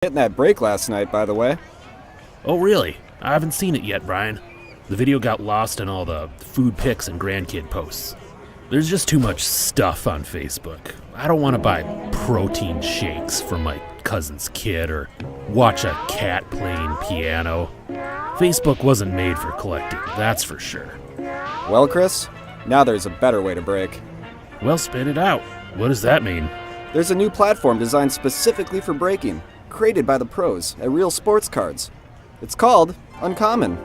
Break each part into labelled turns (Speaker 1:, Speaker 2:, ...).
Speaker 1: Hitting that break last night, by the way.
Speaker 2: Oh, really? I haven't seen it yet, Brian. The video got lost in all the food pics and grandkid posts. There's just too much stuff on Facebook. I don't want to buy protein shakes for my cousin's kid or watch a cat playing piano. Facebook wasn't made for collecting, that's for sure.
Speaker 1: Well, Chris, now there's a better way to break.
Speaker 2: Well, spit it out. What does that mean?
Speaker 1: There's a new platform designed specifically for breaking, created by the pros at Real Sports Cards. It's called Uncommon.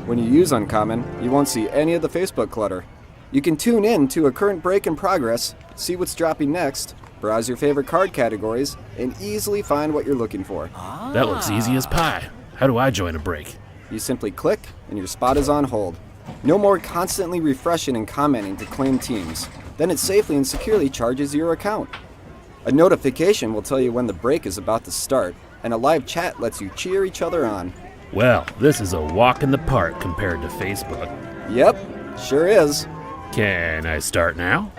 Speaker 1: When you use Uncommon, you won't see any of the Facebook clutter. You can tune in to a current break in progress, see what's dropping next, browse your favorite card categories, and easily find what you're looking for.
Speaker 2: That looks easy as pie. How do I join a break?
Speaker 1: You simply click, and your spot is on hold. No more constantly refreshing and commenting to claim teams. Then it safely and securely charges your account. A notification will tell you when the break is about to start, and a live chat lets you cheer each other on.
Speaker 2: Well, this is a walk in the park compared to Facebook.
Speaker 1: Yep, sure is.
Speaker 2: Can I start now?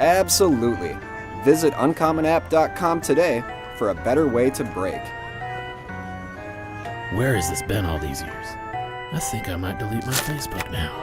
Speaker 1: Absolutely. Visit uncommonapp.com today for a better way to break.
Speaker 2: Where has this been all these years? I think I might delete my Facebook now.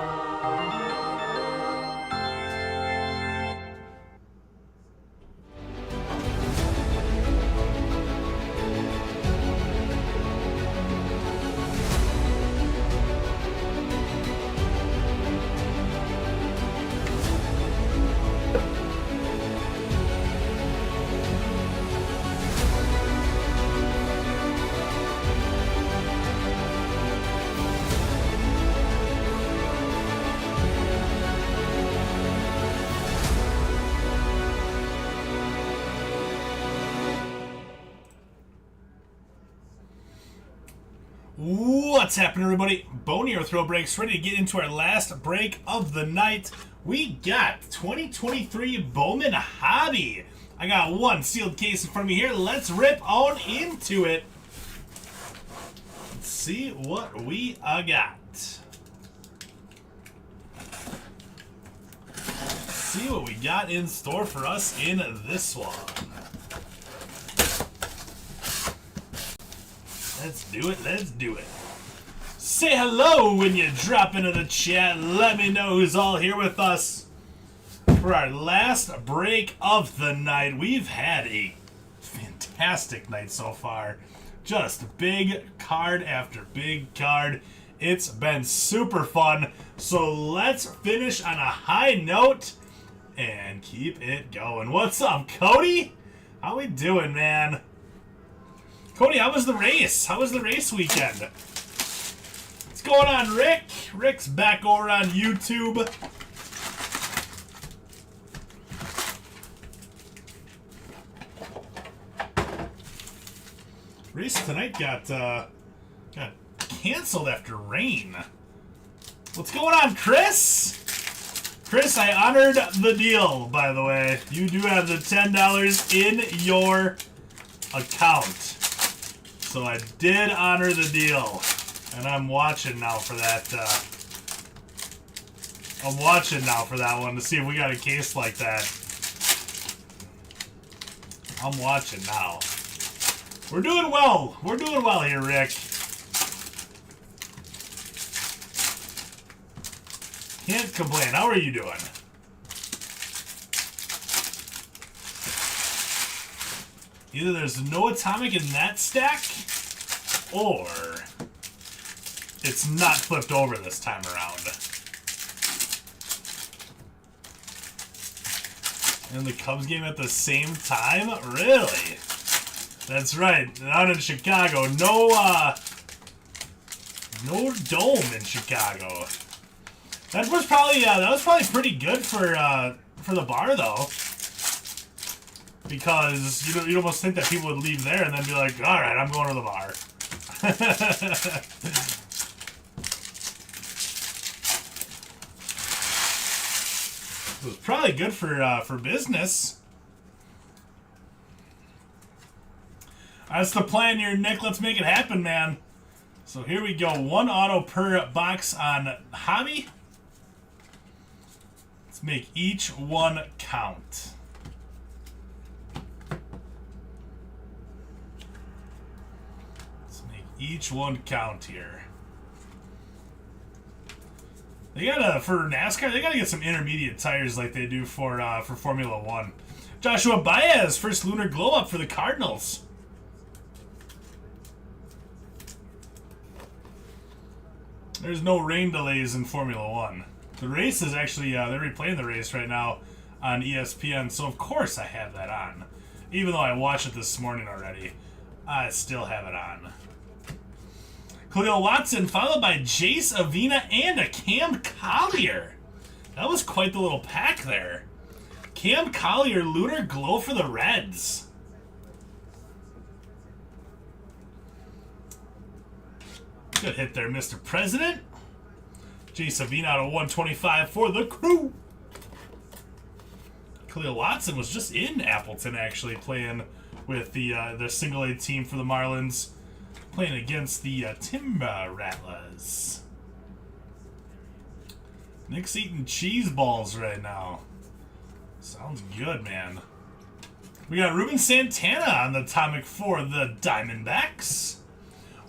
Speaker 3: What's happening, everybody? Bowman here with Throw Breaks, ready to get into our last break of the night. We got 2023 Bowman Hobby. I got one sealed case in front of me here. Let's rip on into it. Let's see what we got. Let's see what we got in store for us in this one. Let's do it, let's do it. Say hello when you drop into the chat. Let me know who's all here with us for our last break of the night. We've had a fantastic night so far. Just big card after big card. It's been super fun. So let's finish on a high note and keep it going. What's up, Cody? How we doing, man? Cody, how was the race? How was the race weekend? What's going on, Rick? Rick's back over on YouTube. Race tonight got canceled after rain. What's going on, Chris? Chris, I honored the deal, by the way. You do have the $10 in your account. So I did honor the deal, and I'm watching now for that. I'm watching now for that one to see if we got a case like that. I'm watching now. We're doing well. We're doing well here, Rick. Can't complain. How are you doing? Either there's no atomic in that stack, or it's not flipped over this time around. And the Cubs game at the same time? Really? That's right. Out in Chicago. No dome in Chicago. That was probably pretty good for the bar, though. Because you'd almost think that people would leave there and then be like, all right, I'm going to the bar. It was probably good for business. That's the plan here, Nick. Let's make it happen, man. So here we go. One auto per box on Hobby. Let's make each one count. each one count here. They gotta, for NASCAR, they gotta get some intermediate tires like they do for Formula One. Joshua Baez, first lunar glow up for the Cardinals. There's no rain delays in Formula One. The race is actually, they're replaying the race right now on ESPN, so of course I have that on. Even though I watched it this morning already, I still have it on. Khalil Watson, followed by Jace Avina and a Cam Collier. That was quite the little pack there. Cam Collier, lunar glow for the Reds. Good hit there, Mr. President. Jace Avina out of 125 for the Crew. Khalil Watson was just in Appleton, actually, playing with the single A team for the Marlins, playing against the Timber Rattlers. Nick's eating cheese balls right now. Sounds good, man. We got Ruben Santana on the Atomic for the Diamondbacks.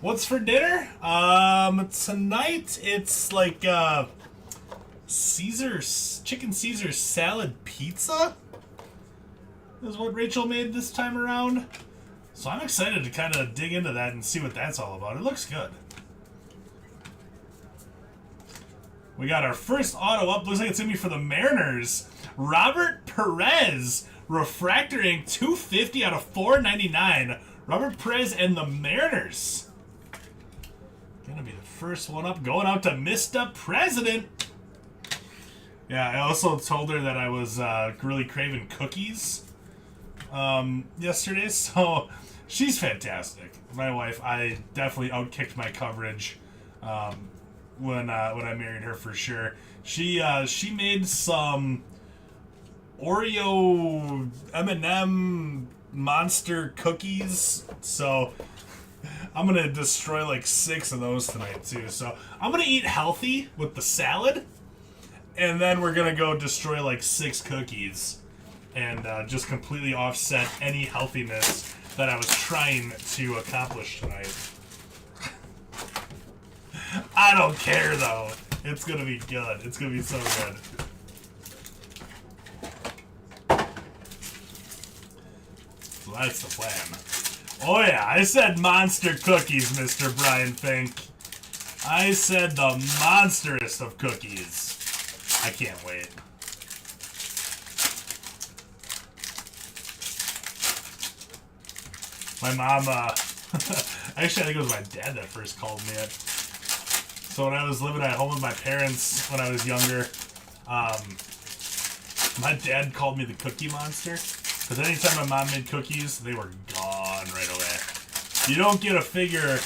Speaker 3: What's for dinner? Tonight it's like chicken Caesar salad pizza is what Rachel made this time around. So I'm excited to kind of dig into that and see what that's all about. It looks good. We got our first auto up. Looks like it's going to be for the Mariners. Robert Perez, Refractor Ink, 250 out of 499. Robert Perez and the Mariners. Going to be the first one up. Going out to Mr. President. Yeah, I also told her that I was really craving cookies yesterday, so she's fantastic. My wife, I definitely outkicked my coverage when I married her for sure. She made some Oreo M&M monster cookies, so I'm gonna destroy like 6 of those tonight too. So I'm gonna eat healthy with the salad, and then we're gonna go destroy like 6 cookies and just completely offset any healthiness that I was trying to accomplish tonight. I don't care though. It's gonna be good. It's gonna be so good. So that's the plan. Oh yeah, I said monster cookies, Mr. Brian Fink. I said the monsterest of cookies. I can't wait. My mom, actually I think it was my dad that first called me it. So when I was living at home with my parents when I was younger, my dad called me the Cookie Monster. Because anytime my mom made cookies, they were gone right away. You don't get a figure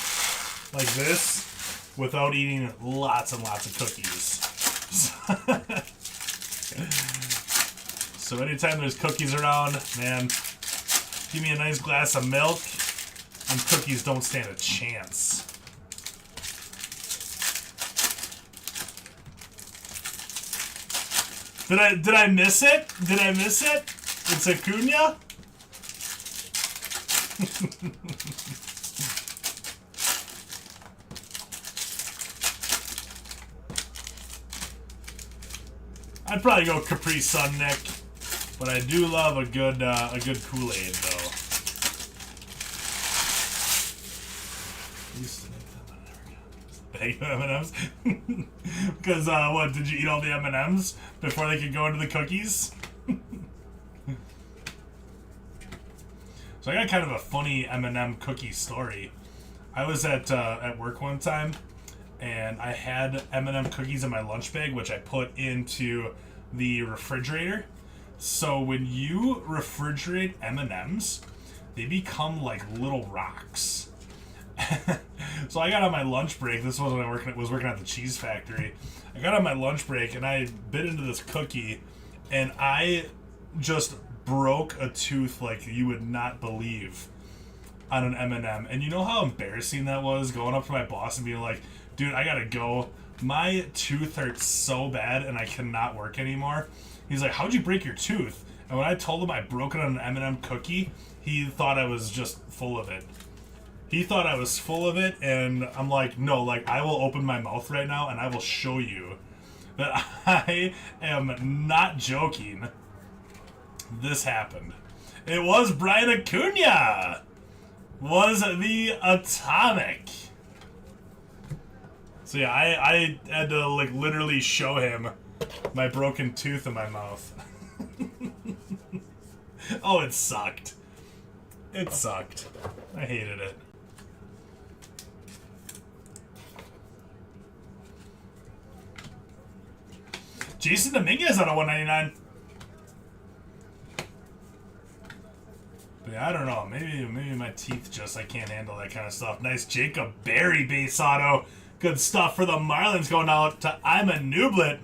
Speaker 3: like this without eating lots and lots of cookies. So anytime there's cookies around, man, give me a nice glass of milk, and cookies don't stand a chance. Did I miss it? Did I miss it? It's Acuna? I'd probably go Capri Sun, Nick, but I do love a good Kool-Aid though. Bag of M&Ms? Because what? Did you eat all the M&Ms before they could go into the cookies? So I got kind of a funny M&M cookie story. I was at work one time, and I had M&M cookies in my lunch bag, which I put into the refrigerator. So when you refrigerate M&Ms, they become like little rocks. So I got on my lunch break. This was when I was working at the cheese factory. I got on my lunch break, and I bit into this cookie, and I just broke a tooth like you would not believe on an M&M. And you know how embarrassing that was, going up to my boss and being like, dude, I gotta go. My tooth hurts so bad and I cannot work anymore. He's like, how'd you break your tooth? And when I told him I broke it on an M&M cookie, he thought I was just full of it. He thought I was full of it, and I'm like, no, like, I will open my mouth right now, and I will show you that I am not joking. This happened. It was Brian Acuna! Was the Atomic. So yeah, I had to, like, literally show him my broken tooth in my mouth. Oh, it sucked. It sucked. I hated it. Jason Dominguez out of 199. But yeah, I don't know. Maybe my teeth just, I can't handle that kind of stuff. Nice Jacob Berry base auto. Good stuff for the Marlins going out to I'm a Nublet.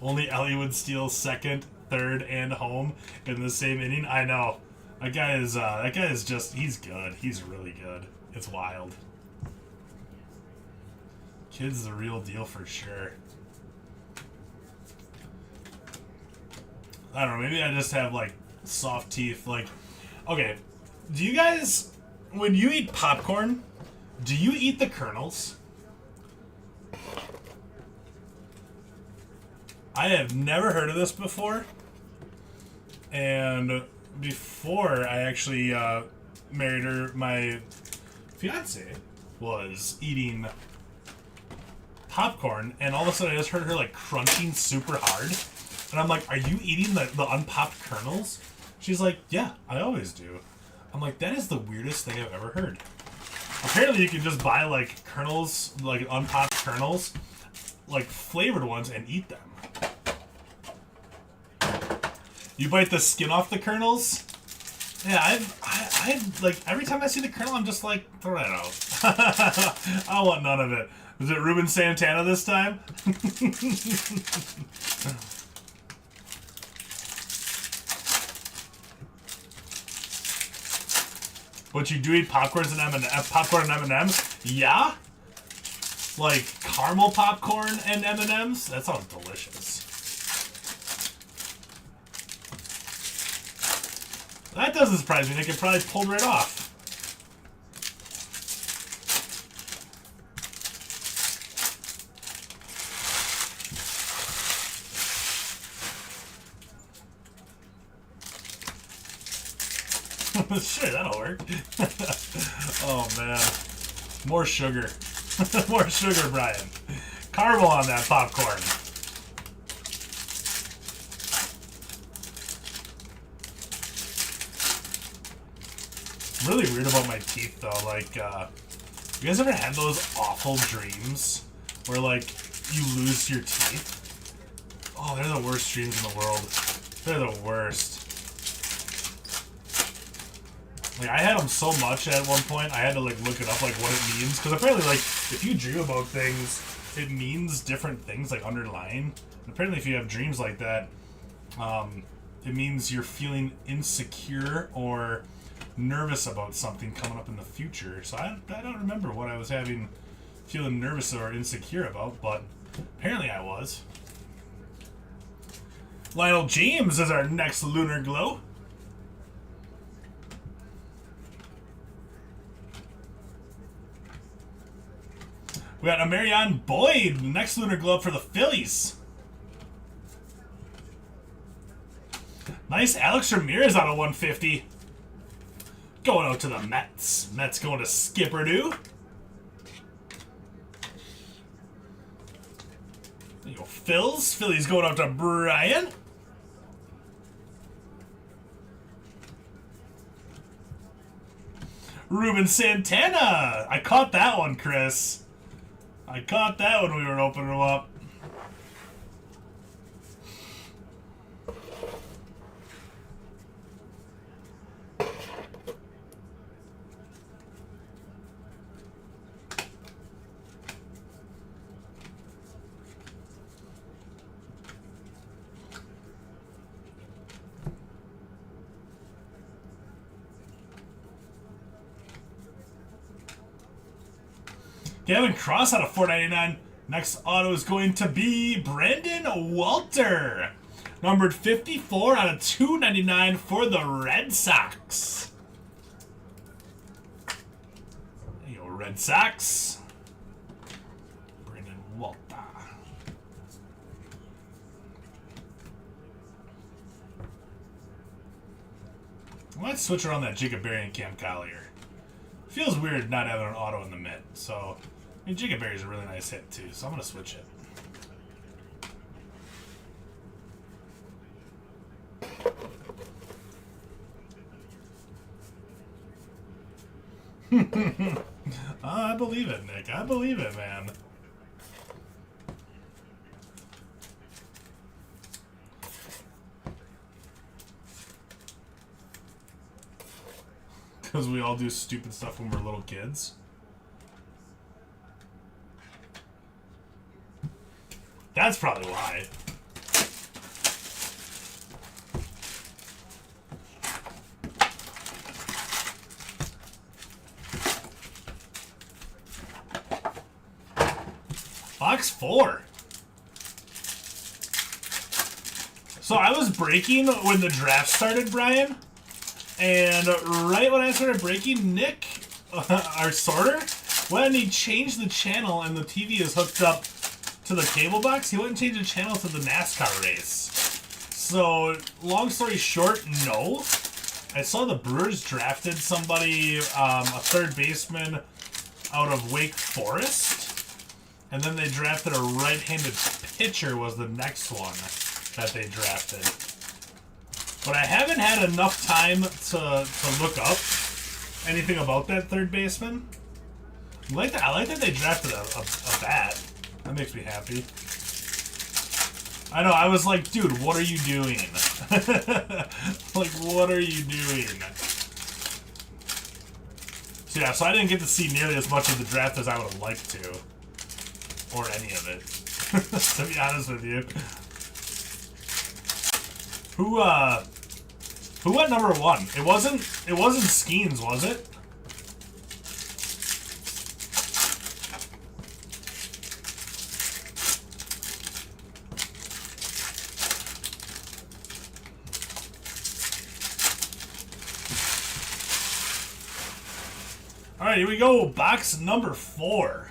Speaker 3: Only Ellie would steal second, third, and home in the same inning. I know. That guy is just, he's good. He's really good. It's wild. Kid's the real deal for sure. I don't know, maybe I just have, like, soft teeth. Like, okay, do you guys, when you eat popcorn, do you eat the kernels? I have never heard of this before. And before I actually married her, my fiance was eating popcorn, and all of a sudden I just heard her, like, crunching super hard. And I'm like, are you eating the unpopped kernels? She's like, yeah, I always do. I'm like, that is the weirdest thing I've ever heard. Apparently you can just buy, like, kernels, like, unpopped kernels, like, flavored ones, and eat them. You bite the skin off the kernels? Yeah, I like, every time I see the kernel, I'm just like, throw that out. I want none of it. Was it Ruben Santana this time? But you do eat popcorns and popcorn and M&Ms? Yeah? Like caramel popcorn and M&Ms? That sounds delicious. That doesn't surprise me. They could probably pull right off. Sure, that'll work. Oh, man. More sugar. More sugar, Brian. Caramel on that popcorn. I'm really weird about my teeth, though. Like, you guys ever had those awful dreams where, like, you lose your teeth? Oh, they're the worst dreams in the world. They're the worst. Like, I had them so much at one point, I had to, like, look it up, like, what it means. Because apparently, like, if you dream about things, it means different things, like, underlying. And apparently, if you have dreams like that, it means you're feeling insecure or nervous about something coming up in the future. So I don't remember what I was feeling nervous or insecure about, but apparently I was. Lionel James is our next Lunar Glow. We got a Marion Boyd, next Lunar Globe for the Phillies. Nice Alex Ramirez out of 150. Going out to the Mets. Mets going to Skipper Doo. There you go, Phils. Phillies going out to Brian. Ruben Santana. I caught that one, Chris. I caught that when we were opening them up. Gavin Cross out of 499. Next auto is going to be Brandon Walter. Numbered 54 out of 299 for the Red Sox. Red Sox. Brandon Walter. Let's switch around that Jacob Berry and Cam Collier. Feels weird not having an auto in the mid. So, I mean, Jacob Berry's a really nice hit too. So I'm going to switch it. I believe it, Nick. I believe it, man. Because we all do stupid stuff when we're little kids. That's probably why. Box 4. So I was breaking when the draft started, Brian. And right when I started breaking, Nick, our sorter, when he changed the channel and the TV is hooked up to the cable box, he went and changed the channel to the NASCAR race. So, long story short, no. I saw the Brewers drafted somebody, a third baseman out of Wake Forest. And then they drafted a right-handed pitcher was the next one that they drafted. But I haven't had enough time to look up anything about that third baseman. I like that they drafted a bat. That makes me happy. I know, I was like, dude, what are you doing? Like, what are you doing? So yeah, so I didn't get to see nearly as much of the draft as I would have liked to. Or any of it. To be honest with you. Who went number 1? It wasn't Skeens, was it? Alright, here we go. Box number 4.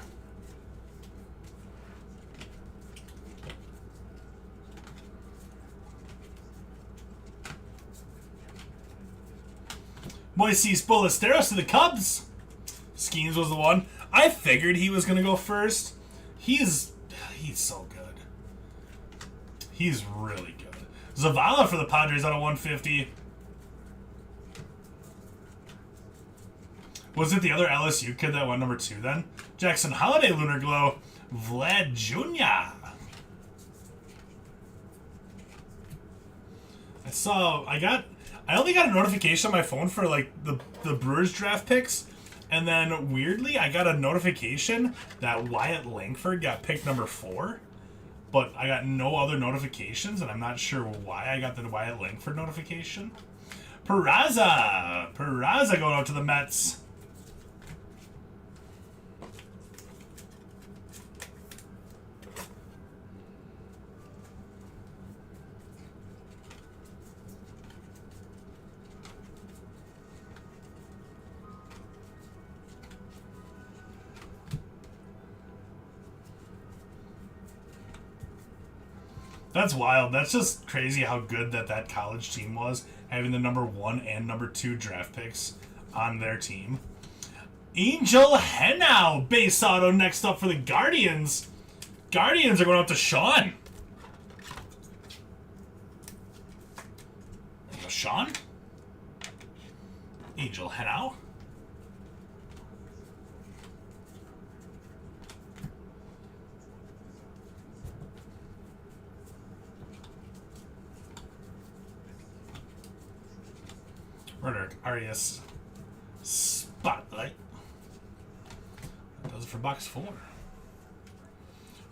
Speaker 3: Moises Ballesteros to the Cubs. Skeens was the one. I figured he was going to go first. He's so good. He's really good. Zavala for the Padres on a 150. Was it the other LSU kid that went number 2 then? Jackson Holiday Lunar Glow. Vlad Jr. I only got a notification on my phone for like the Brewers draft picks, and then weirdly I got a notification that Wyatt Langford got picked number 4, but I got no other notifications, and I'm not sure why I got the Wyatt Langford notification. Peraza going out to the Mets. That's wild. That's just crazy how good that college team was, having the number 1 and number 2 draft picks on their team. Angel Henao base auto next up for the Guardians. Guardians are going out to Sean. There you go, Sean. Angel Henao. Roderick Arias Spotlight. That does it for box 4.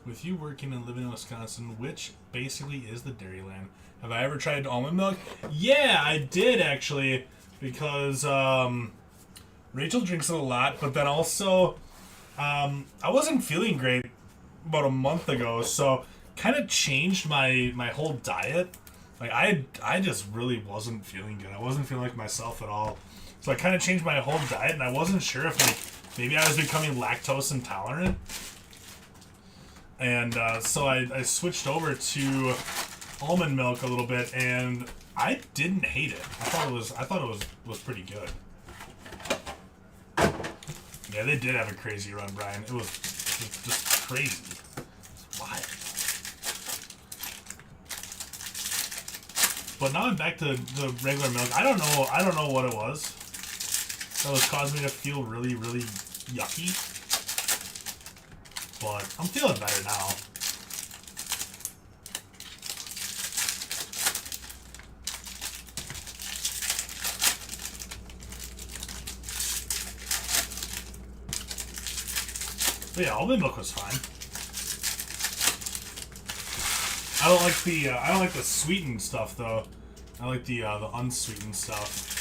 Speaker 3: With you working and living in Wisconsin, which basically is the Dairyland, have I ever tried almond milk? Yeah, I did actually, because Rachel drinks it a lot, but then also I wasn't feeling great about a month ago, so kind of changed my whole diet. Like, I just really wasn't feeling good. I wasn't feeling like myself at all. So I kind of changed my whole diet, and I wasn't sure if, like, maybe I was becoming lactose intolerant. And so I switched over to almond milk a little bit, and I didn't hate it. I thought it was pretty good. Yeah, they did have a crazy run, Brian. It was just crazy. It's wild. But now I'm back to the regular milk. I don't know what it was that was causing me to feel really, really yucky. But I'm feeling better now. But yeah, almond milk was fine. I don't like the sweetened stuff though. I like the unsweetened stuff.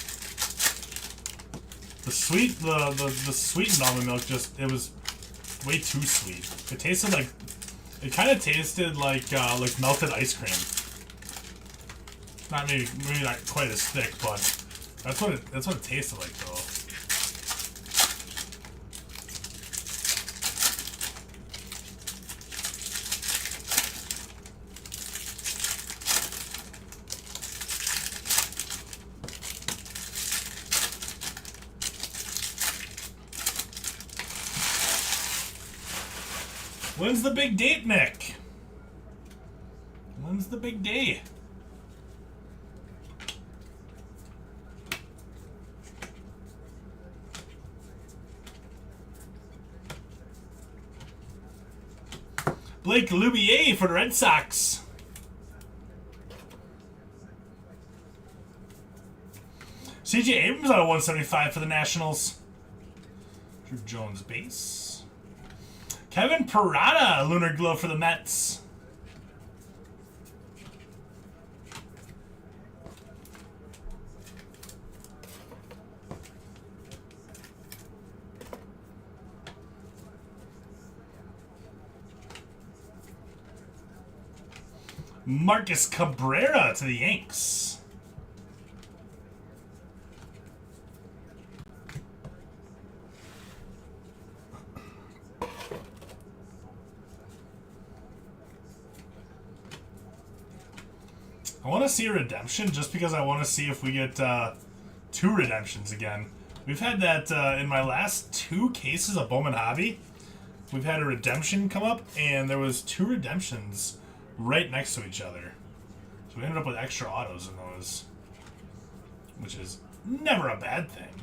Speaker 3: The sweetened almond milk it was way too sweet. It kind of tasted like melted ice cream. Not maybe not quite as thick, but that's what it tasted like though. When's the big date, Nick? When's the big day? Blake Loubier for the Red Sox. C.J. Abrams out of 175 for the Nationals. Drew Jones base. Kevin Parada, Lunar Glow for the Mets. Marcus Cabrera to the Yanks. I want to see a redemption just because I want to see if we get 2 redemptions again. We've had that in my last 2 cases of Bowman Hobby. We've had a redemption come up, and there was 2 redemptions right next to each other. So we ended up with extra autos in those, which is never a bad thing.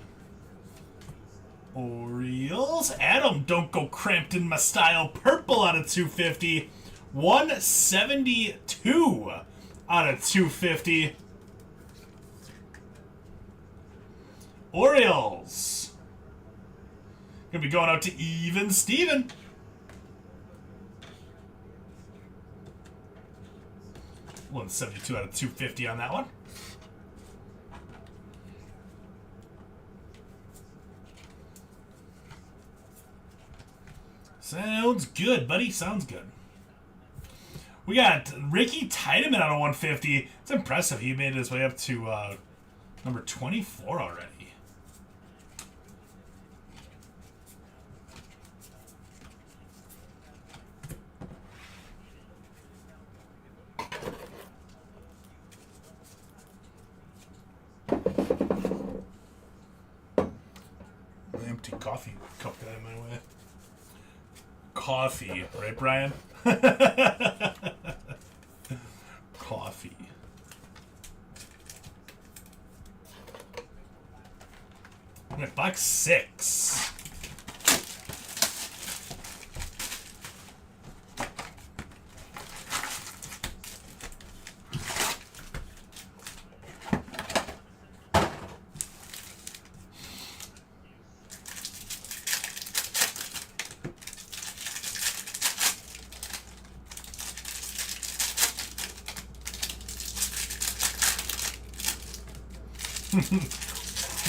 Speaker 3: Orioles. Adam, don't go cramped in my style. Purple out of 250. 172 out of 250. Orioles. Gonna be going out to Even Steven. $172 out of 250 on that one. Sounds good, buddy. Sounds good. We got Ricky Tiedemann out of 150. It's impressive. He made his way up to number 24 already. An empty coffee cup got in my way. Coffee, right, Brian? Coffee. Box 6.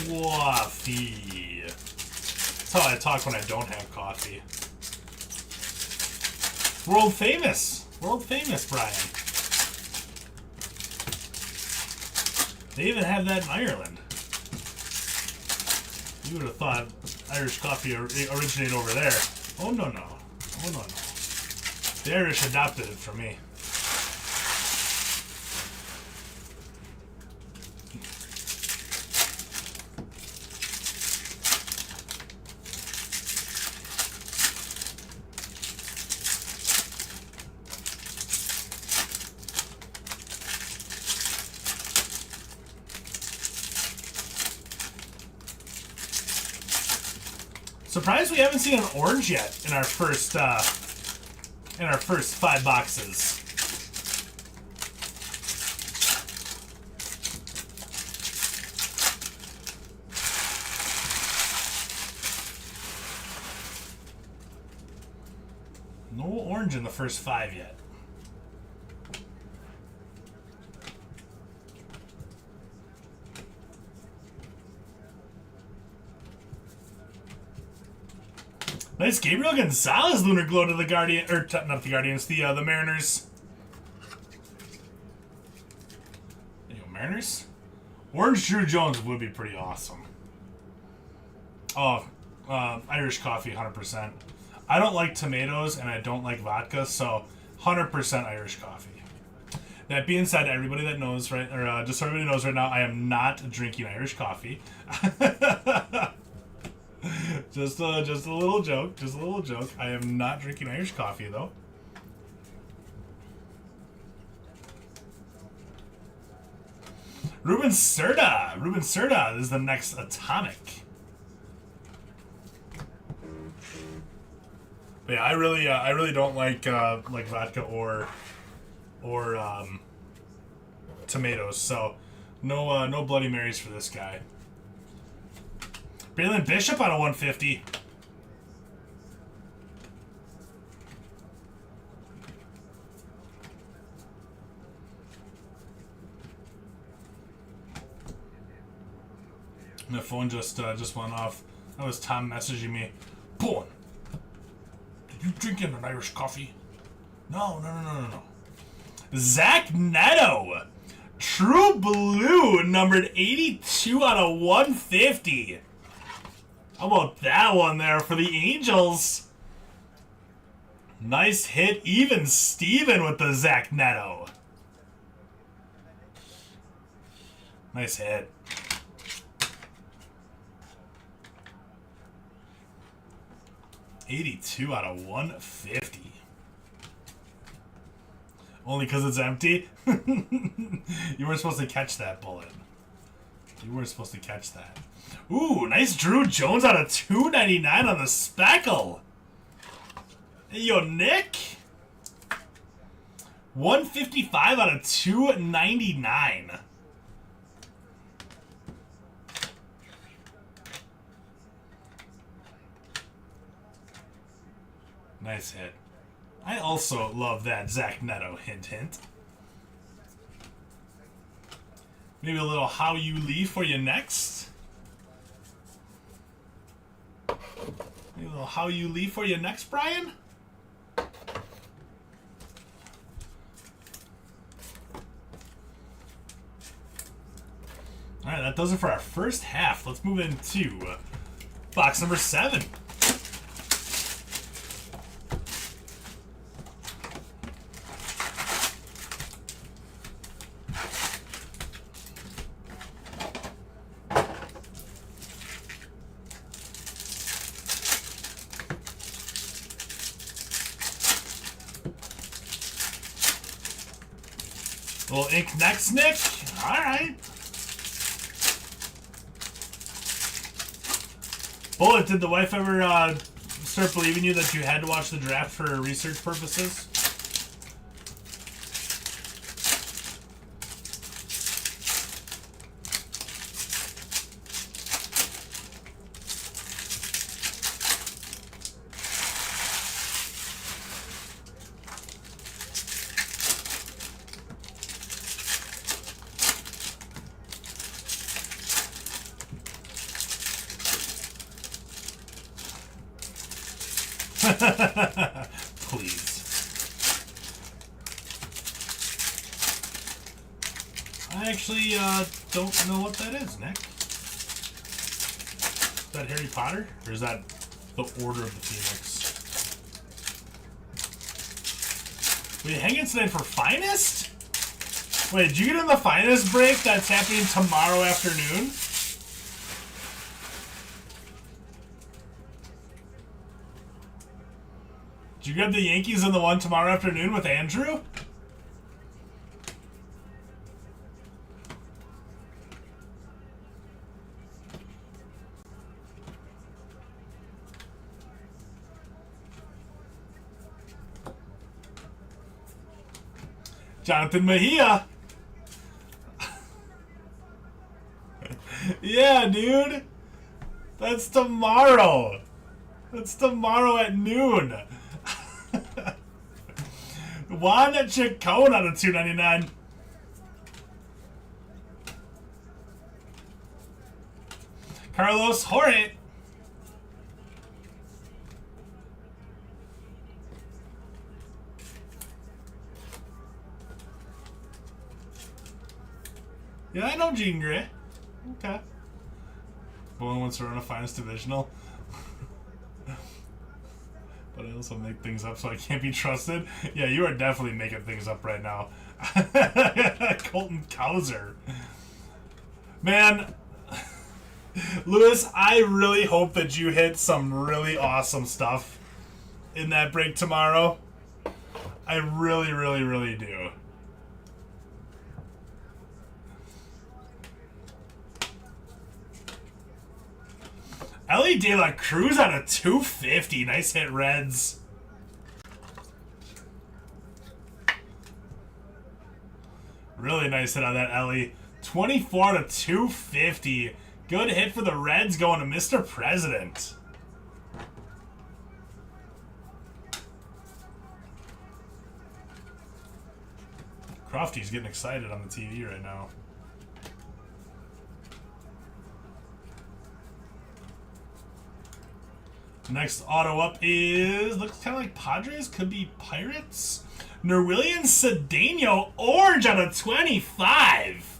Speaker 3: Coffee. That's how I talk when I don't have coffee. World famous. World famous, Brian. They even have that in Ireland. You would have thought Irish coffee originate over there. Oh, no, no. Oh, no, no. The Irish adopted it from me. Surprised we haven't seen an orange yet in our first 5 boxes. No orange in the first 5 yet. Nice Gabriel Gonzalez Lunar Glow to the Guardian, or not the Guardians, the Mariners. There you go, Mariners. Orange Drew Jones would be pretty awesome. Oh, Irish coffee, 100%. I don't like tomatoes and I don't like vodka, so 100% Irish coffee. That being said, everybody that knows, right, or just so everybody knows right now, I am not drinking Irish coffee. Just a little joke. Just a little joke. I am not drinking Irish coffee, though. Ruben Serta. Ruben Serta is the next Atomic. But yeah, I really don't like vodka or tomatoes. So no Bloody Marys for this guy. Braylon Bishop on a 150. My phone just went off. That was Tom messaging me. Bowen, did you drink in an Irish coffee? No. Zach Neto. True Blue, numbered 82 out of 150. How about that one there for the Angels? Nice hit. Even Steven with the Zach Neto. Nice hit. $82 out of 150. Only because it's empty? You weren't supposed to catch that bullet. You weren't supposed to catch that. Ooh, nice Drew Jones out of 299 on the Speckle. Hey, yo, Nick. 155 out of 299. Nice hit. I also love that Zach Neto, hint, hint. Maybe a little How You Lee for you next. Maybe a little How You Lee for you next, Brian. Alright, that does it for our first half. Let's move into box number 7. Little ink next, Nick. All right. Bullet, did the wife ever start believing you that you had to watch the draft for research purposes? Please. I actually don't know what that is, Nick. Is that Harry Potter? Or is that the Order of the Phoenix? Wait, hanging tonight for Finest? Wait, did you get in the Finest break that's happening tomorrow afternoon? Did you grab the Yankees in the one tomorrow afternoon with Andrew? Jonathan Mejia. Yeah, dude. That's tomorrow. That's tomorrow at noon. Juan Chacon out of $2.99. Carlos Jorge. Yeah, I know Gene Gray. Okay. Bowman wants to run a Finest Divisional. But I also make things up so I can't be trusted. Yeah, you are definitely making things up right now. Colton Cowser. Man, Lewis, I really hope that you hit some really awesome stuff in that break tomorrow. I really, really, really do. Ellie De La Cruz out of 250. Nice hit, Reds. Really nice hit on that, Ellie. 24 to 250. Good hit for the Reds going to Mr. President. Crofty's getting excited on the TV right now. Next auto up is, looks kind of like Padres, could be Pirates. Nerwillian Cedeno, orange out of 25.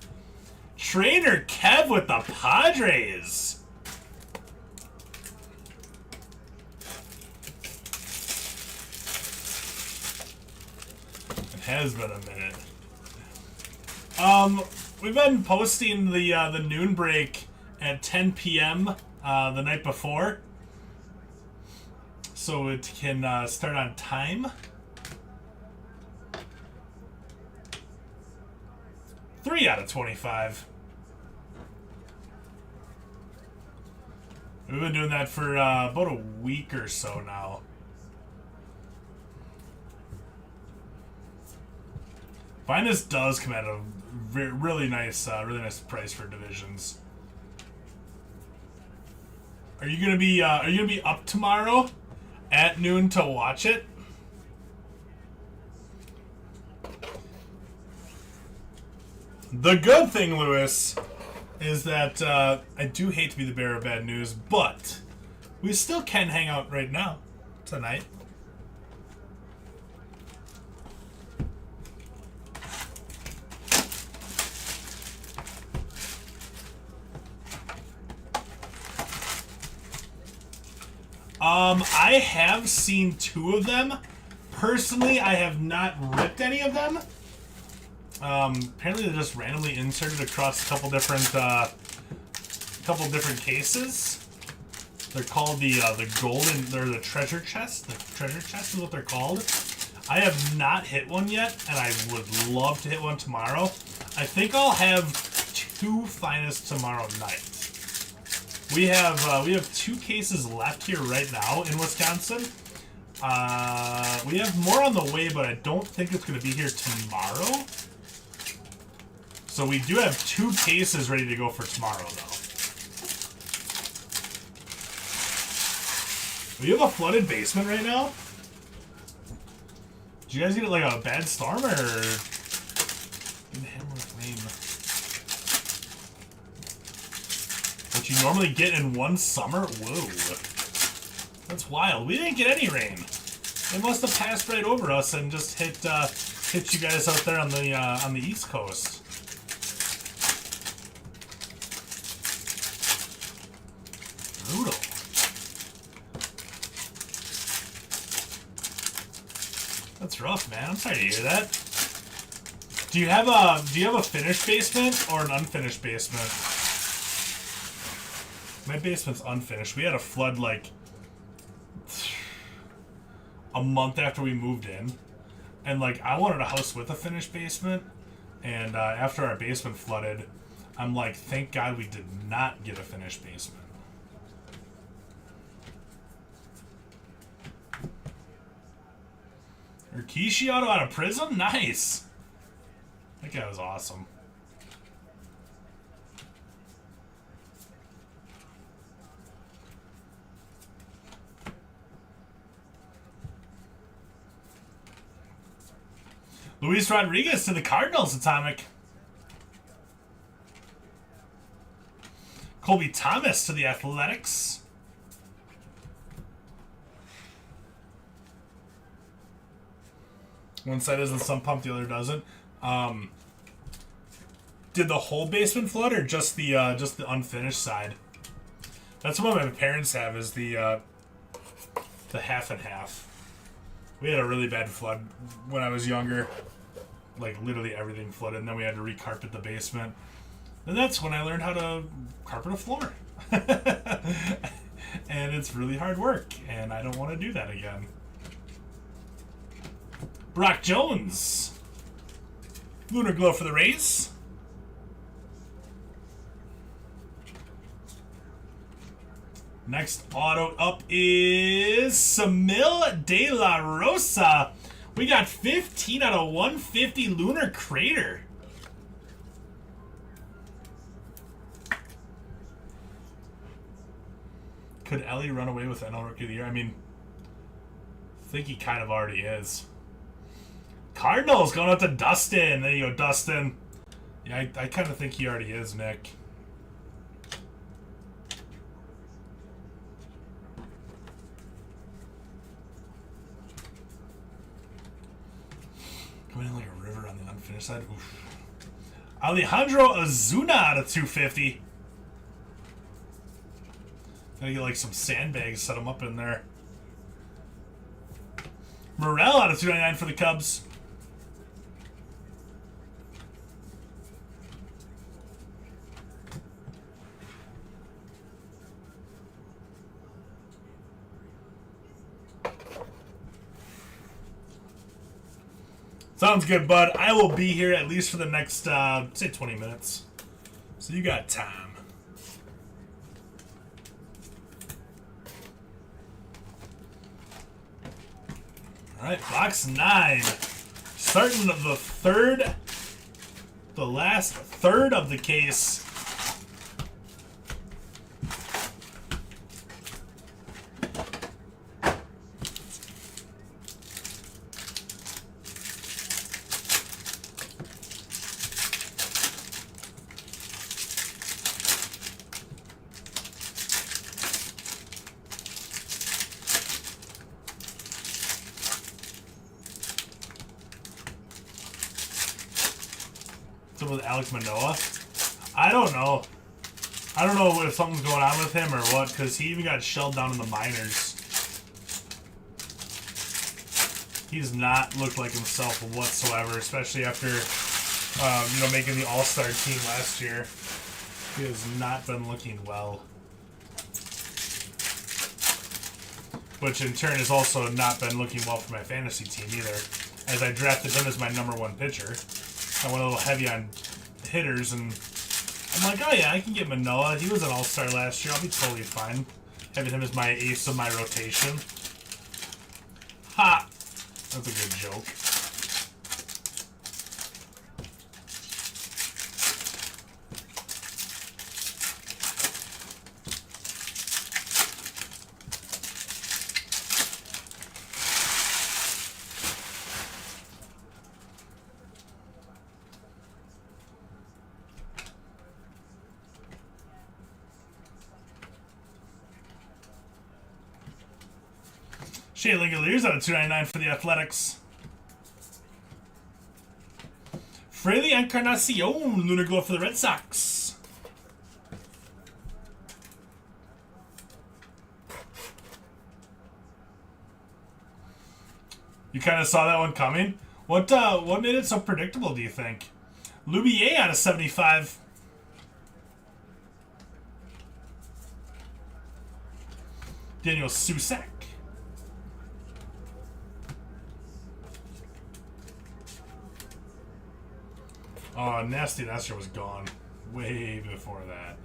Speaker 3: Trainer Kev with the Padres. It has been a minute. We've been posting the noon break at 10 p.m. The night before, so it can start on time. 3 out of 25. We've been doing that for about a week or so now. Finest does come at a really nice price for divisions. Are you gonna be up tomorrow at noon to watch it? The good thing, Lewis, is that I do hate to be the bearer of bad news, but we still can hang out right now, tonight. I have seen 2 of them. Personally, I have not ripped any of them. Apparently they're just randomly inserted across a couple different cases. They're called the golden, they're the treasure chest. The treasure chest is what they're called. I have not hit one yet, and I would love to hit one tomorrow. I think I'll have 2 finest tomorrow night. We have 2 cases left here right now in Wisconsin. We have more on the way, but I don't think it's going to be here tomorrow. So we do have 2 cases ready to go for tomorrow, though. Do you have a flooded basement right now? Did you guys get like a bad storm, or hammer with rain? What you normally get in one summer? Whoa, that's wild. We didn't get any rain. It must have passed right over us and just hit you guys out there on the East Coast. Brutal. That's rough, man. I'm sorry to hear that. Do you have a finished basement or an unfinished basement? My basement's unfinished. We had a flood like a month after we moved in, and like I wanted a house with a finished basement, and after our basement flooded, I'm like, thank God we did not get a finished basement. Rikishi auto out of prison? Nice! That guy was awesome. Luis Rodriguez to the Cardinals, Atomic. Colby Thomas to the Athletics. One side isn't sun pumped, the other doesn't. Did the whole basement flood or just the unfinished side? That's what my parents have, is the half and half. We had a really bad flood when I was younger. Like literally everything flooded, and then we had to recarpet the basement. And that's when I learned how to carpet a floor. And it's really hard work, and I don't want to do that again. Brock Jones. Lunar Glow for the Rays. Next auto up is Samil De La Rosa. We got 15 out of 150 Lunar Crater. Could Ellie run away with NL Rookie of the Year? I mean, I think he kind of already is. Cardinals going up to Dustin. There you go, Dustin. Yeah, I kind of think he already is, Nick. Going in like a river on the unfinished side. Oof. Alejandro Azuna out of 250. Gotta get like some sandbags, set them up in there. Morel out of 299 for the Cubs. Sounds good, bud. I will be here at least for the next, say 20 minutes. So you got time. All right, box 9. Starting the last third of the case. With Alex Manoah, I don't know. I don't know if something's going on with him or what, because he even got shelled down in the minors. He does not look like himself whatsoever, especially after making the All-Star team last year. He has not been looking well, which in turn has also not been looking well for my fantasy team either, as I drafted him as my #1 pitcher. I went a little heavy on hitters, and I'm like, oh yeah, I can get Manoah. He was an all-star last year. I'll be totally fine having him as my ace of my rotation. Ha! That's a good joke. Shea Langoliers out of 299 for the Athletics. Fraley Encarnacion, Lunar Glow for the Red Sox. You kind of saw that one coming. What made it so predictable, do you think? Lubier out of 75. Daniel Susak. Oh, Nasty Nestor was gone way before that.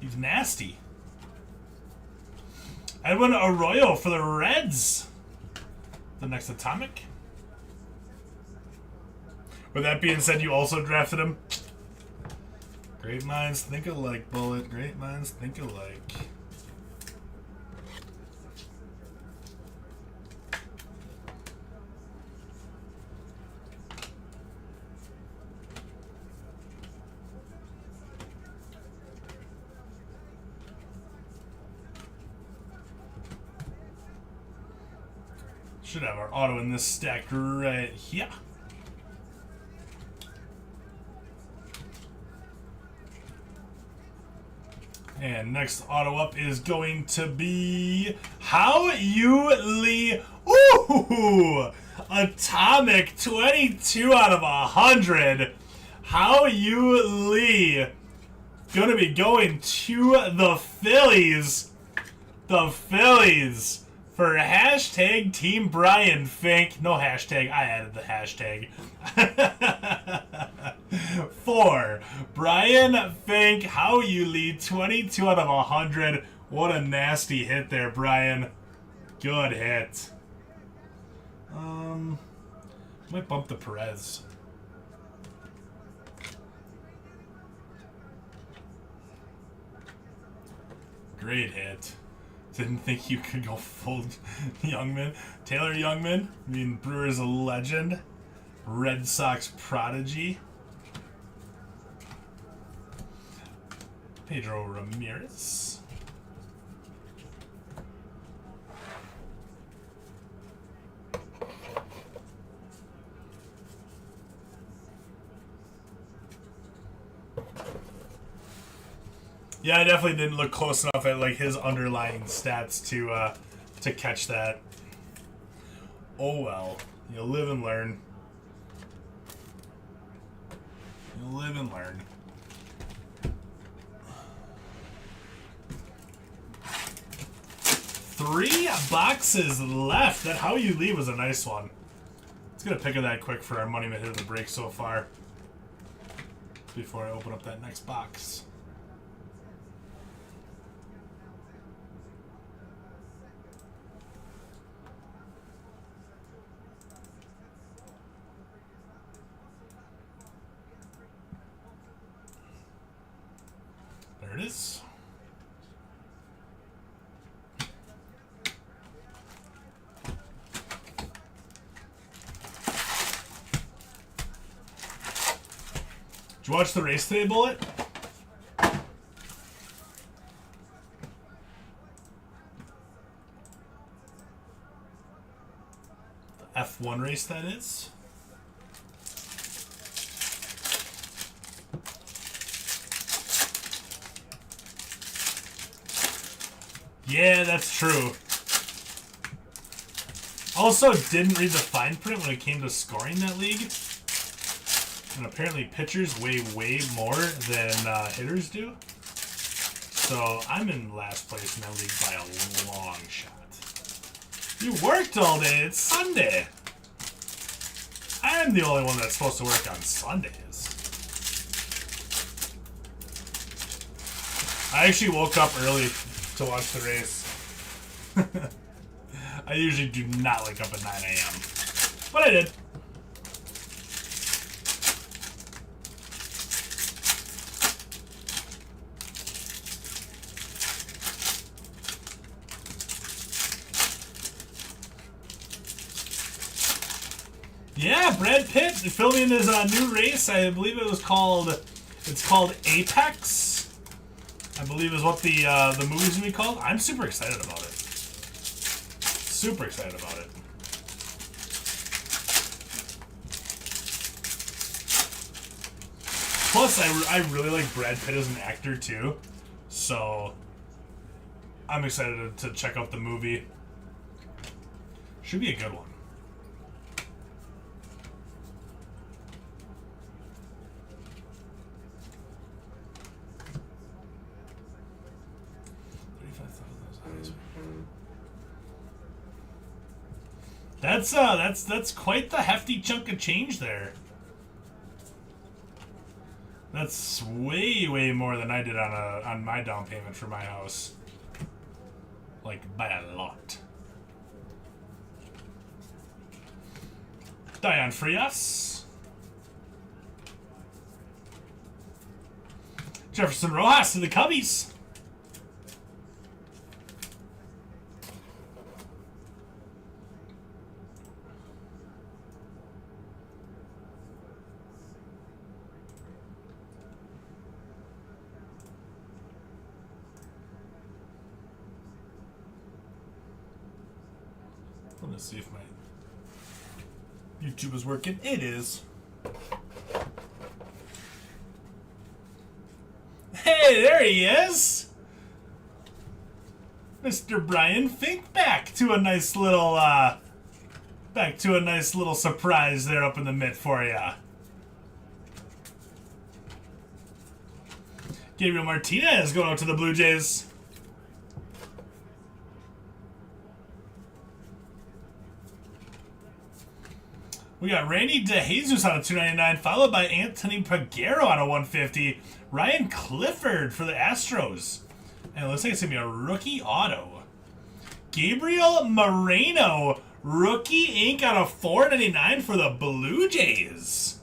Speaker 3: He's nasty. Edwin Arroyo for the Reds. The next Atomic. With that being said, you also drafted him. Great minds think alike, Bullet. Great minds think alike. Should have our auto in this stack right here. And next auto up is going to be How You Lee. Ooh! Atomic 22 out of 100. How You Lee. Gonna be going to the Phillies. The Phillies. For hashtag Team Brian Fink. No hashtag. I added the hashtag. For Brian Fink, How You Lead, 22 out of 100. What a nasty hit there, Brian. Good hit. Might bump the Perez. Great hit. Didn't think you could go full Youngman. Taylor Youngman, I mean, Brewers a legend. Red Sox prodigy. Pedro Ramirez. Yeah, I definitely didn't look close enough at like his underlying stats to catch that. Oh well, you live and learn. You live and learn. Three boxes left. That How You Leave was a nice one. Let's get a pick of that quick for our money hit of the break so far. Before I open up that next box. There it is. Did you watch the race today, Bullet? The F1 race, that is. Yeah, that's true. Also, didn't read the fine print when it came to scoring that league. And apparently pitchers weigh way more than hitters do. So I'm in last place in that league by a long shot. You worked all day. It's Sunday. I'm the only one that's supposed to work on Sundays. I actually woke up early to watch the race. I usually do not wake up at 9 a.m. But I did. Yeah, Brad Pitt filming his new race. I believe it was called. It's called Apex. I believe is what the movie's gonna be called. I'm super excited about it. Super excited about it. Plus, I really like Brad Pitt as an actor too, so I'm excited to check out the movie. Should be a good one. That's quite the hefty chunk of change there. That's way more than I did on my down payment for my house. Like by a lot. Dion Frias. Jefferson Rojas to the Cubbies. Let's see if my YouTube is working. It is. Hey, there he is! Mr. Brian Fink back to a nice little surprise there up in the mid for ya. Gabriel Martinez going out to the Blue Jays. We got Randy DeJesus on a 299, followed by Anthony Peguero on a 150. Ryan Clifford for the Astros. And it looks like it's going to be a rookie auto. Gabriel Moreno, rookie ink on a 499 for the Blue Jays.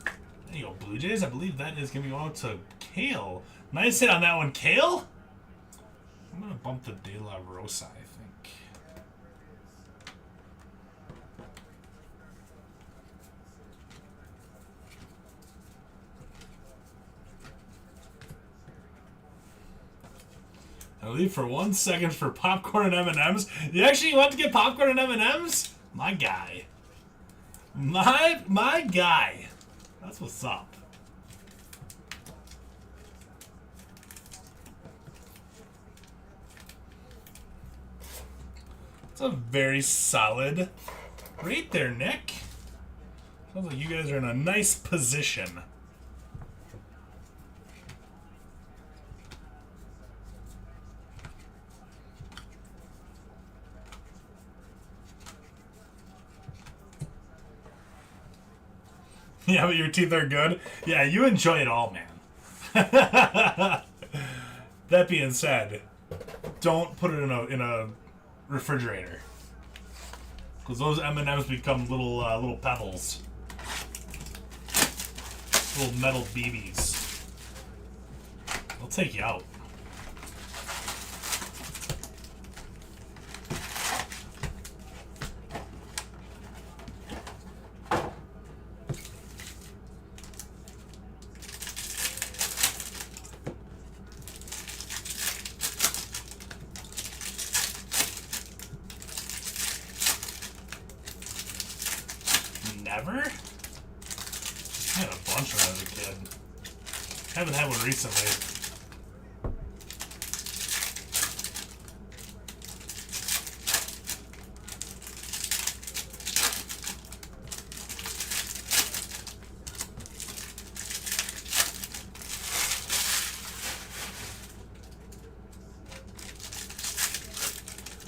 Speaker 3: There you go, Blue Jays. I believe that is going to be going out to Kale. Nice hit on that one, Kale. I'm going to bump the De La Rosa, I think. I leave for 1 second for popcorn and M&Ms. You actually want to get popcorn and M&Ms? My guy. My guy. That's what's up. It's a very solid rate there, Nick. Sounds like you guys are in a nice position. Yeah, but your teeth are good. Yeah, you enjoy it all, man. That being said, don't put it in a refrigerator, because those M&Ms become little pebbles, little metal BBs. They'll take you out. Never? I had a bunch when I was a kid. Haven't had one recently.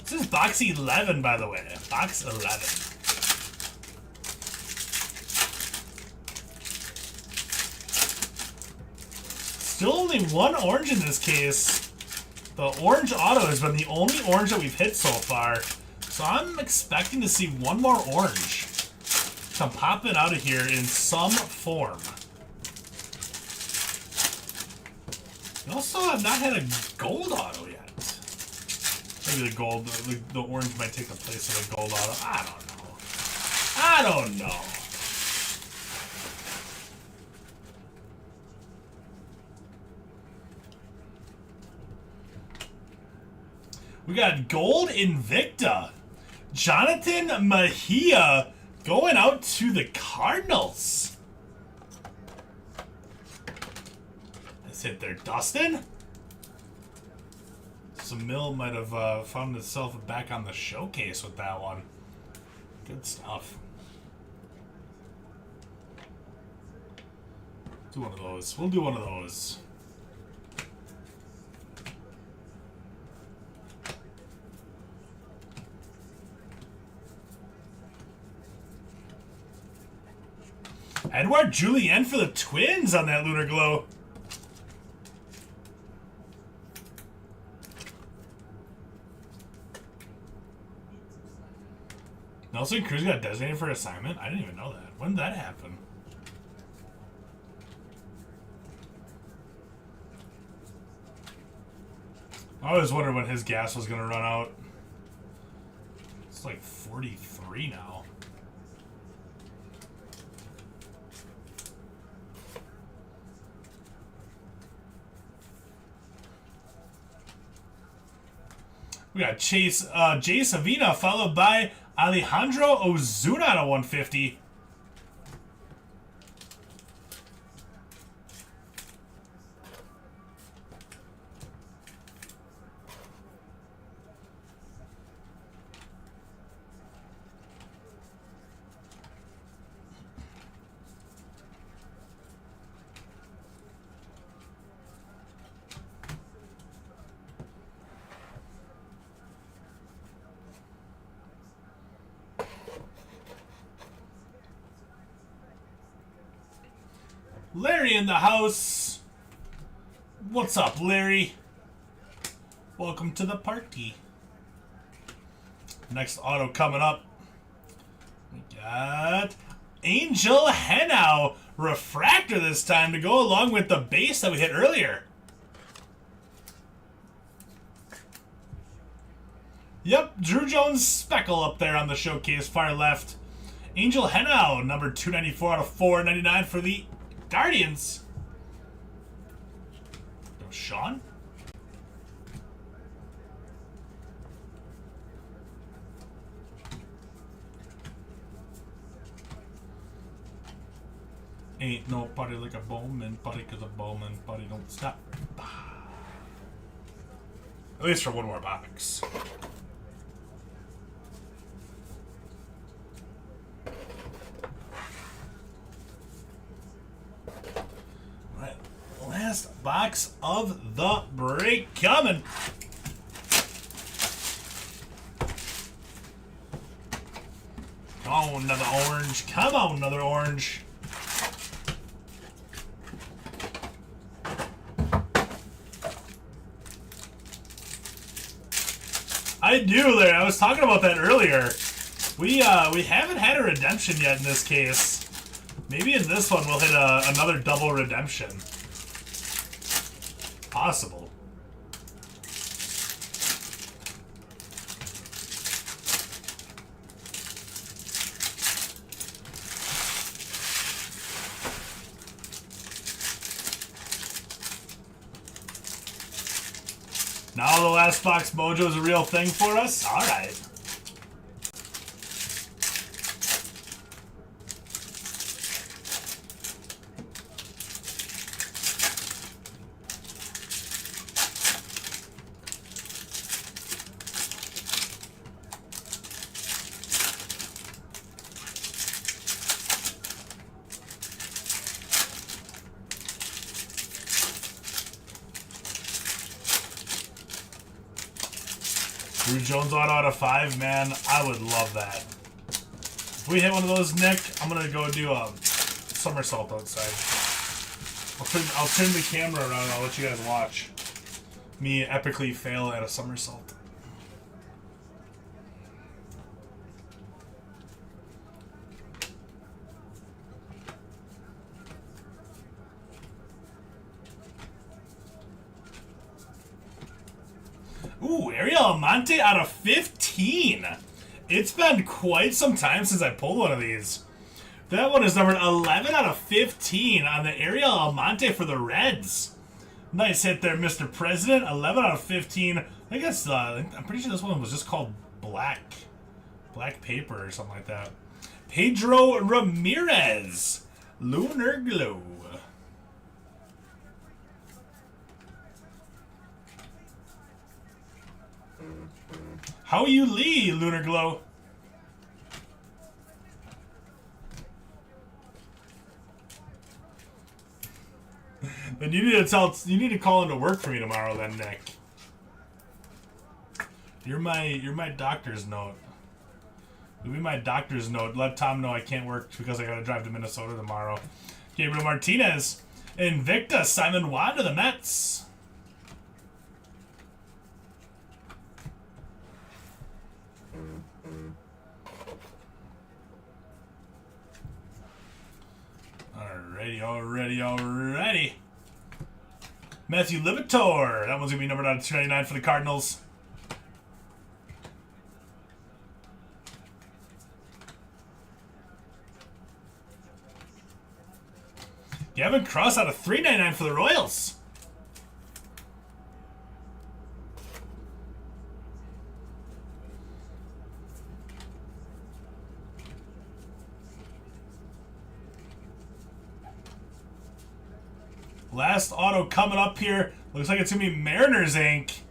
Speaker 3: This is box 11, by the way. Box 11. Still only one orange in this case. The orange auto has been the only orange that we've hit so far. So I'm expecting to see one more orange come popping out of here in some form. We also have not had a gold auto yet. Maybe the orange might take the place of a gold auto. I don't know. We got Gold Invicta. Jonathan Mejia going out to the Cardinals. Let's hit there, Dustin. So Mill might have found itself back on the showcase with that one. Good stuff. Do one of those. We'll do one of those. Edouard Julien for the Twins on that Lunar Glow. Nelson Cruz got designated for assignment? I didn't even know that. When did that happen? I always wondered when his gas was going to run out. It's like 43 now. We got Jay Savina followed by Alejandro Ozuna at a 150. Larry in the house. What's up, Larry? Welcome to the party. Next auto coming up. We got Angel Henao refractor this time to go along with the base that we hit earlier. Yep, Drew Jones speckle up there on the showcase far left. Angel Henao, number 294 out of 499 for the Guardians. No, Sean? Ain't no party like a Bowman party, cause a Bowman party don't stop. At least for one more box. Last box of the break coming. Come on, another orange. Come on, another orange. I do, Larry. I was talking about that earlier. We haven't had a redemption yet in this case. Maybe in this one we'll hit another double redemption. Possible. Now the last box mojo is a real thing for us? Alright. Drew Jones auto out of 5, man. I would love that. If we hit one of those, Nick, I'm gonna go do a somersault outside. I'll turn the camera around and I'll let you guys watch me epically fail at a somersault. Ooh, Ariel Almonte out of 15. It's been quite some time since I pulled one of these. That one is numbered 11 out of 15 on the Ariel Almonte for the Reds. Nice hit there, Mr. President. 11 out of 15. I think that's, I'm pretty sure this one was just called Black Paper or something like that. Pedro Ramirez. Lunar Glow. How you Lee, Lunar Glow? Then you need to call into work for me tomorrow then, Nick. You're my doctor's note. It'll be my doctor's note. Let Tom know I can't work because I gotta drive to Minnesota tomorrow. Gabriel Martinez. Invicta, Simon Watt to the Mets. Alrighty. Matthew Libator. That one's going to be numbered out of 299 for the Cardinals. Gavin Cross out of 399 for the Royals. Last auto coming up here. Looks like it's going to be Mariners ink.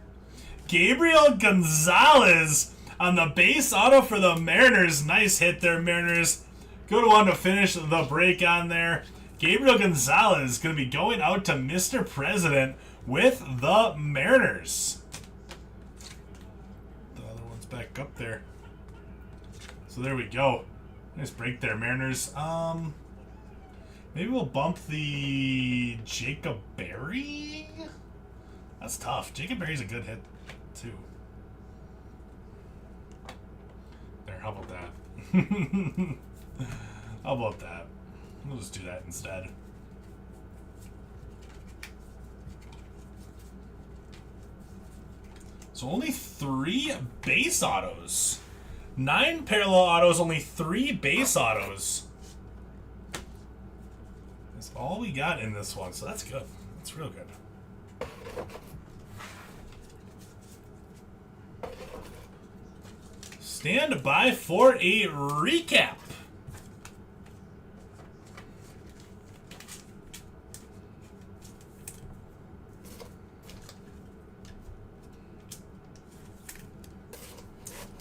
Speaker 3: Gabriel Gonzalez on the base auto for the Mariners. Nice hit there, Mariners. Good one to finish the break on there. Gabriel Gonzalez going to be going out to Mr. President with the Mariners. The other one's back up there. So there we go. Nice break there, Mariners. Maybe we'll bump the Jacob Berry? That's tough. Jacob Berry's a good hit, too. There, how about that? How about that? We'll just do that instead. So only 3 base autos. 9 parallel autos, only 3 base autos. That's all we got in this one, so that's good. That's real good. Stand by for a recap.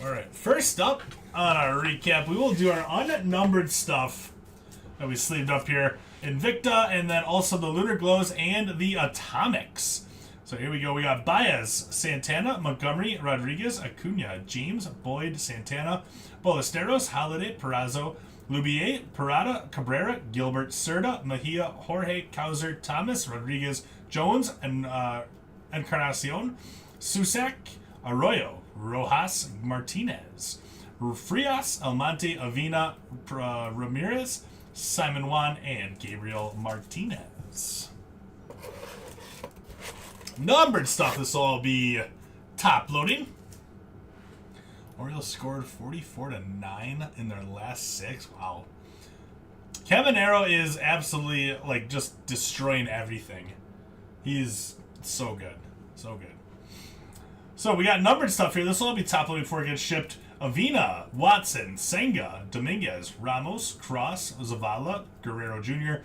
Speaker 3: Alright, first up on our recap, we will do our unnumbered stuff that we sleeved up here. Invicta, and then also the Lunar Glows and the Atomics. So here we go. We got Baez, Santana, Montgomery, Rodriguez, Acuna, James, Boyd, Santana, Ballesteros, Holiday, Perazo, Lubier, Parada, Cabrera, Gilbert, Cerda, Mejia, Jorge, Causer, Thomas, Rodriguez, Jones, and Encarnacion, Susak, Arroyo, Rojas, Martinez, Frias, Almonte, Avina, Ramirez, Simon Juan, and Gabriel Martinez. Numbered stuff, this will all be top loading. Orioles scored 44-9 in their last 6. Wow. Kevin Arrow is absolutely, like, just destroying everything. He's so good. So good. So we got numbered stuff here. This will all be top loading before it gets shipped. Avina, Watson, Senga, Dominguez, Ramos, Cross, Zavala, Guerrero Jr.,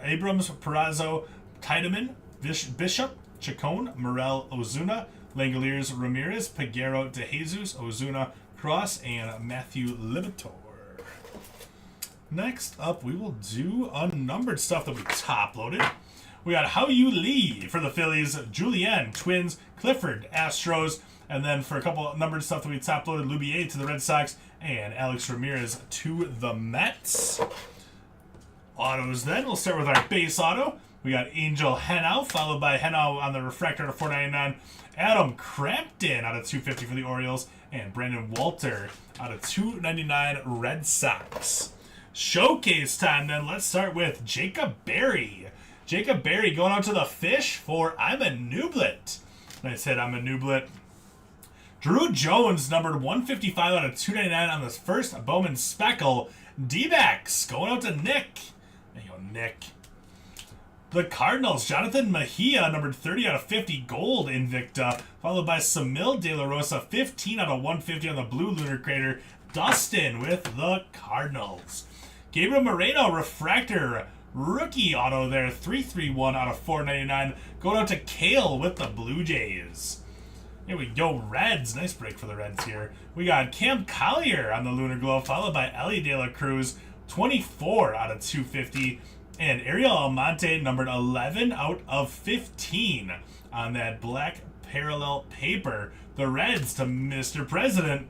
Speaker 3: Abrams, Perazo, Tiedemann, Bishop, Chacon, Morel, Ozuna, Langoliers, Ramirez, Peguero, De Jesus, Ozuna, Cross, and Matthew Libator. Next up, we will do unnumbered stuff that we top loaded. We got How You Lee for the Phillies, Julien, Twins, Clifford, Astros, and then for a couple numbered stuff that we top loaded, Lubier to the Red Sox, and Alex Ramirez to the Mets. Autos then, we'll start with our base auto. We got Angel Henao, followed by Henao on the refractor out of 499, Adam Crampton out of 250 for the Orioles, and Brandon Walter out of 299 Red Sox. Showcase time then, let's start with Jacob Berry. Jacob Berry going out to the Fish for I'm a Nublet. Nice hit, I'm a Nublet. Drew Jones, numbered 155 out of 299 on this first Bowman Speckle. D-backs going out to Nick. There you go, Nick. The Cardinals, Jonathan Mejia, numbered 30 out of 50 gold Invicta, followed by Samil De La Rosa, 15 out of 150 on the blue Lunar Crater. Dustin with the Cardinals. Gabriel Moreno, refractor, rookie auto there, 331 out of 499. Going out to Kale with the Blue Jays. Here we go, Reds. Nice break for the Reds here. We got Cam Collier on the Lunar Glow, followed by Ellie De La Cruz, 24 out of 250. And Ariel Almonte, numbered 11 out of 15 on that black parallel paper. The Reds to Mr. President.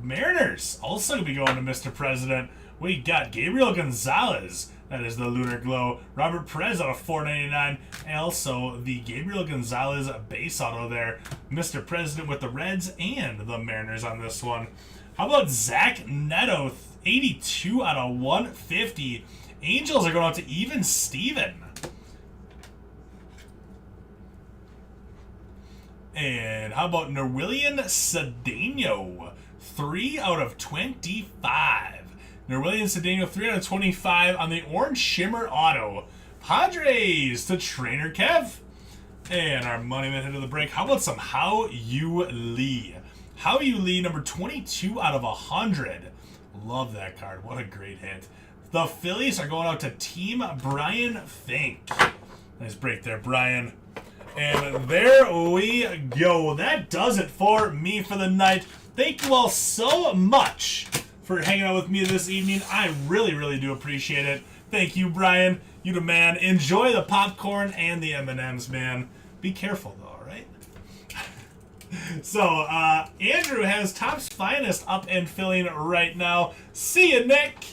Speaker 3: Mariners also going to be going to Mr. President. We got Gabriel Gonzalez. That is the Lunar Glow. Robert Perez out of 499. And also the Gabriel Gonzalez base auto there. Mr. President with the Reds and the Mariners on this one. How about Zach Neto? 82 out of 150. Angels are going out to Even Steven. And how about Nerwillian Cedeno? 3 out of 25. Nerwillian Cedeno, 3 out of 25 on the Orange Shimmer Auto. Padres to Trainer Kev. And our money man hit of the break. How about some How You Lee? How You Lee, number 22 out of 100. Love that card. What a great hit. The Phillies are going out to Team Brian Fink. Nice break there, Brian. And there we go. That does it for me for the night. Thank you all so much for hanging out with me this evening. I really, really do appreciate it. Thank you, Brian. You the man. Enjoy the popcorn and the M&Ms, man. Be careful, though, all right? So, Andrew has Topps Finest up and filling right now. See you, Nick.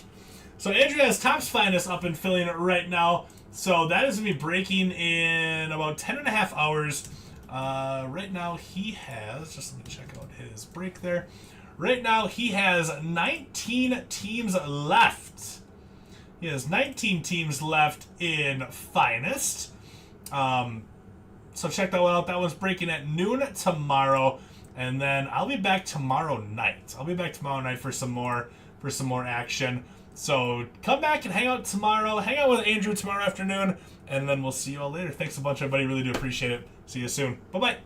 Speaker 3: So, Andrew has Topps Finest up and filling right now. So, that is going to be breaking in about 10.5 hours. Right now, he has, just let me check out his break there. Right now, he has 19 teams left. He has 19 teams left in Finest. So check that one out. That one's breaking at noon tomorrow. And then I'll be back tomorrow night. I'll be back tomorrow night for some more action. So come back and hang out tomorrow. Hang out with Andrew tomorrow afternoon. And then we'll see you all later. Thanks a bunch, everybody. Really do appreciate it. See you soon. Bye-bye.